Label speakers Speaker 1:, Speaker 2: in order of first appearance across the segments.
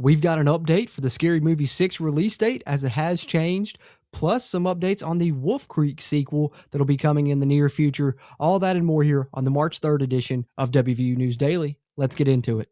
Speaker 1: We've got an update for the Scary Movie 6 release date as it has changed, plus some updates on the Wolf Creek sequel that'll be coming in the near future. All that and more here on the March 3rd edition of WVU News Daily. Let's get into it.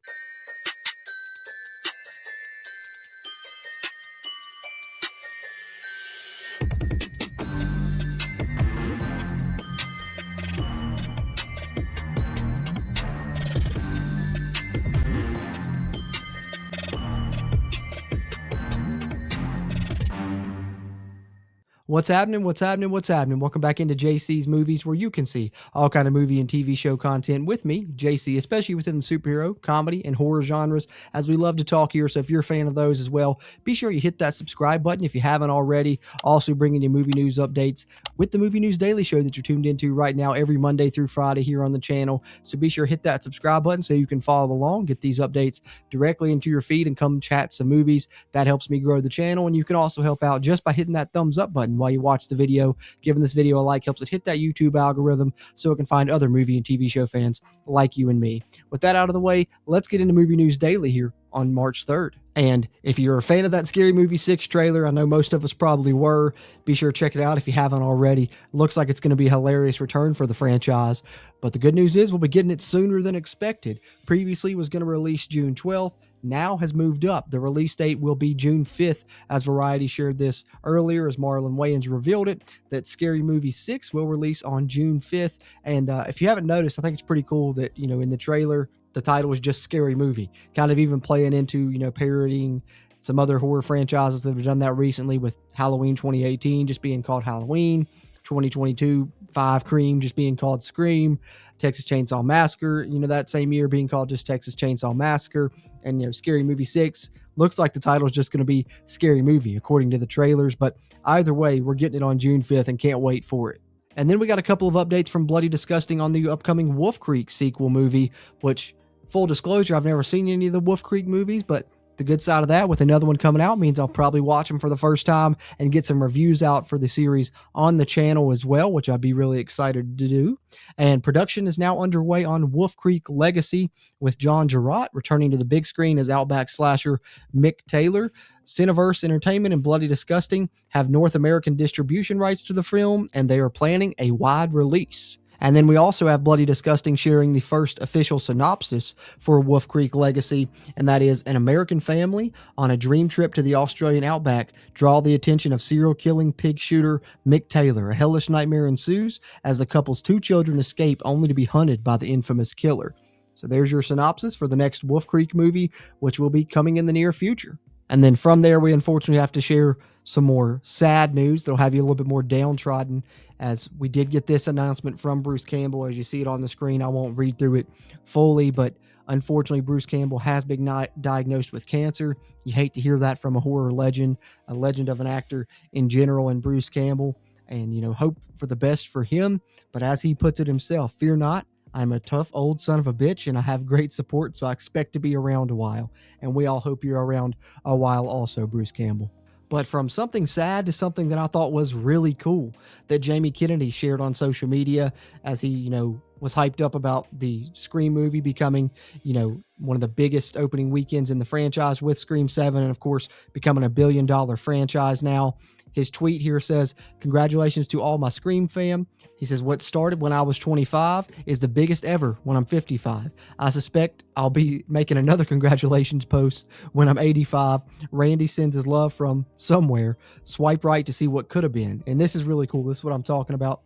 Speaker 1: What's happening? What's happening? What's happening? Welcome back into JC's Movies, where you can see all kind of movie and TV show content with me, JC, especially within the superhero, comedy, and horror genres, as we love to talk here. So if you're a fan of those as well, be sure you hit that subscribe button if you haven't already. Also bringing you movie news updates with the Movie News Daily Show that you're tuned into right now every Monday through Friday here on the channel. So be sure to hit that subscribe button so you can follow along, get these updates directly into your feed, and come chat some movies. That helps me grow the channel, and you can also help out just by hitting that thumbs up button while you watch the video. Giving this video a like helps it hit that YouTube algorithm so it can find other movie and TV show fans like you and me. With that out of the way, let's get into Movie News Daily here on March 3rd. And if you're a fan of that Scary Movie 6 trailer, I know most of us probably were, be sure to check it out if you haven't already. Looks like it's going to be a hilarious return for the franchise. But the good news is we'll be getting it sooner than expected. Previously it was going to release June 12th. Now has moved up. The release date will be June 5th, as Variety shared this earlier, as Marlon Wayans revealed it, that Scary Movie 6 will release on June 5th. And if you haven't noticed, I think it's pretty cool that, in the trailer, the title is just Scary Movie, kind of even playing into, parodying some other horror franchises that have done that recently, with Halloween 2018 just being called Halloween, 2022 5 Cream just being called Scream, Texas Chainsaw Massacre, that same year being called just Texas Chainsaw Massacre, and Scary Movie 6 looks like the title is just going to be Scary Movie according to the trailers. But either way, we're getting it on June 5th and can't wait for it. And then we got a couple of updates from Bloody Disgusting on the upcoming Wolf Creek sequel movie, which, full disclosure, I've never seen any of the Wolf Creek movies, but the good side of that, with another one coming out, means I'll probably watch them for the first time and get some reviews out for the series on the channel as well, which I'd be really excited to do. And production is now underway on Wolf Creek Legacy, with John Jarratt returning to the big screen as Outback slasher Mick Taylor. Cineverse Entertainment and Bloody Disgusting have North American distribution rights to the film, and they are planning a wide release. And then we also have Bloody Disgusting sharing the first official synopsis for Wolf Creek Legacy, and that is: an American family on a dream trip to the Australian outback draw the attention of serial-killing pig shooter Mick Taylor. A hellish nightmare ensues as the couple's 2 children escape, only to be hunted by the infamous killer. So there's your synopsis for the next Wolf Creek movie, which will be coming in the near future. And then from there, we unfortunately have to share some more sad news that'll have you a little bit more downtrodden, as we did get this announcement from Bruce Campbell. As you see it on the screen, I won't read through it fully, but unfortunately, Bruce Campbell has been diagnosed with cancer. You hate to hear that from a horror legend, a legend of an actor in general, and Bruce Campbell, and, hope for the best for him. But as he puts it himself, fear not. I'm a tough old son of a bitch, and I have great support, so I expect to be around a while. And we all hope you're around a while also, Bruce Campbell. But from something sad to something that I thought was really cool that Jamie Kennedy shared on social media, as he, was hyped up about the Scream movie becoming, one of the biggest opening weekends in the franchise with Scream 7, and of course, becoming a $1 billion franchise now. His tweet here says, "Congratulations to all my Scream fam." He says, "What started when I was 25 is the biggest ever when I'm 55. I suspect I'll be making another congratulations post when I'm 85. Randy sends his love from somewhere. Swipe right to see what could have been." And this is really cool. This is what I'm talking about.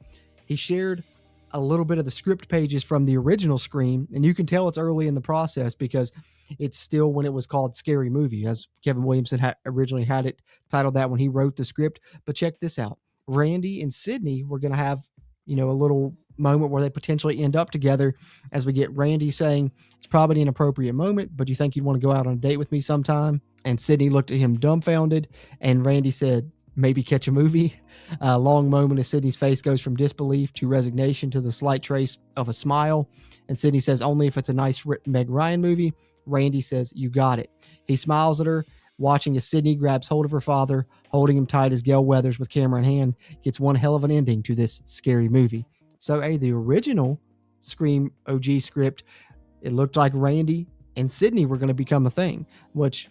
Speaker 1: He shared a little bit of the script pages from the original Scream, and you can tell it's early in the process because it's still when it was called Scary Movie, as Kevin Williamson originally had it titled that when he wrote the script. But check this out. Randy and Sydney were going to have, a little moment where they potentially end up together, as we get Randy saying, "It's probably an appropriate moment, but do you think you'd want to go out on a date with me sometime?" And Sydney looked at him dumbfounded, and Randy said, "Maybe catch a movie." A long moment as Sydney's face goes from disbelief to resignation to the slight trace of a smile. And Sydney says, "Only if it's a nice Meg Ryan movie." Randy says, "You got it." He smiles at her, watching as Sydney grabs hold of her father, holding him tight as Gail Weathers, with camera in hand, gets one hell of an ending to this scary movie. So, the original Scream OG script, it looked like Randy and Sydney were going to become a thing, which,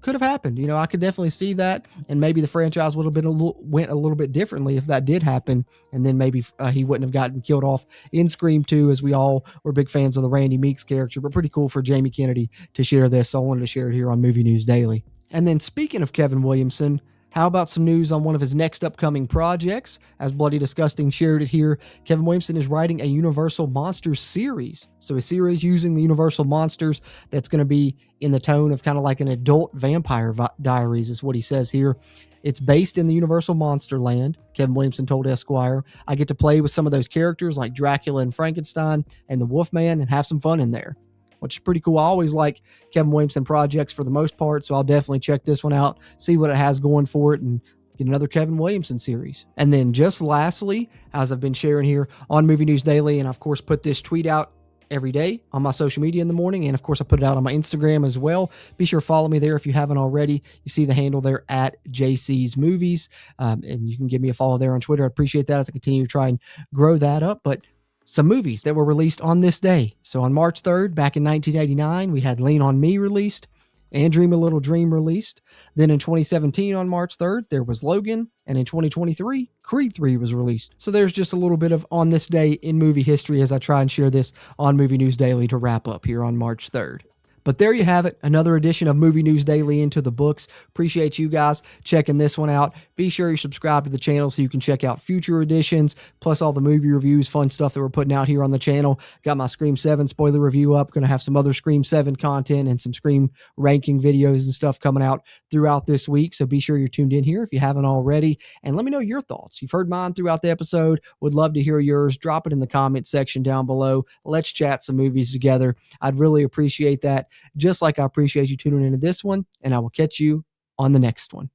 Speaker 1: could have happened. I could definitely see that, and maybe the franchise would have went a little bit differently if that did happen, and then maybe he wouldn't have gotten killed off in Scream 2, as we all were big fans of the Randy Meeks character. But pretty cool for Jamie Kennedy to share this, so I wanted to share it here on Movie News Daily. And then speaking of Kevin Williamson, how about some news on one of his next upcoming projects? As Bloody Disgusting shared it here, Kevin Williamson is writing a Universal Monsters series. So a series using the Universal Monsters that's going to be in the tone of kind of like an adult Vampire Diaries is what he says here. It's based in the Universal Monster Land, Kevin Williamson told Esquire. I get to play with some of those characters like Dracula and Frankenstein and the Wolfman and have some fun in there, which is pretty cool. I always like Kevin Williamson projects for the most part, so I'll definitely check this one out, see what it has going for it, and get another Kevin Williamson series. And then just lastly, as I've been sharing here on Movie News Daily, and of course put this tweet out every day on my social media in the morning, and of course I put it out on my Instagram as well. Be sure to follow me there if you haven't already. You see the handle there at JC's Movies, and you can give me a follow there on Twitter. I appreciate that as I continue to try and grow that up. But some movies that were released on this day. So on March 3rd, back in 1989, we had Lean on Me released and Dream a Little Dream released. Then in 2017 on March 3rd, there was Logan. And in 2023, Creed 3 was released. So there's just a little bit of on this day in movie history as I try and share this on Movie News Daily to wrap up here on March 3rd. But there you have it, another edition of Movie News Daily into the books. Appreciate you guys checking this one out. Be sure you subscribe to the channel so you can check out future editions, plus all the movie reviews, fun stuff that we're putting out here on the channel. Got my Scream 7 spoiler review up. Going to have some other Scream 7 content and some Scream ranking videos and stuff coming out throughout this week. So be sure you're tuned in here if you haven't already. And let me know your thoughts. You've heard mine throughout the episode. Would love to hear yours. Drop it in the comment section down below. Let's chat some movies together. I'd really appreciate that. Just like I appreciate you tuning into this one, and I will catch you on the next one.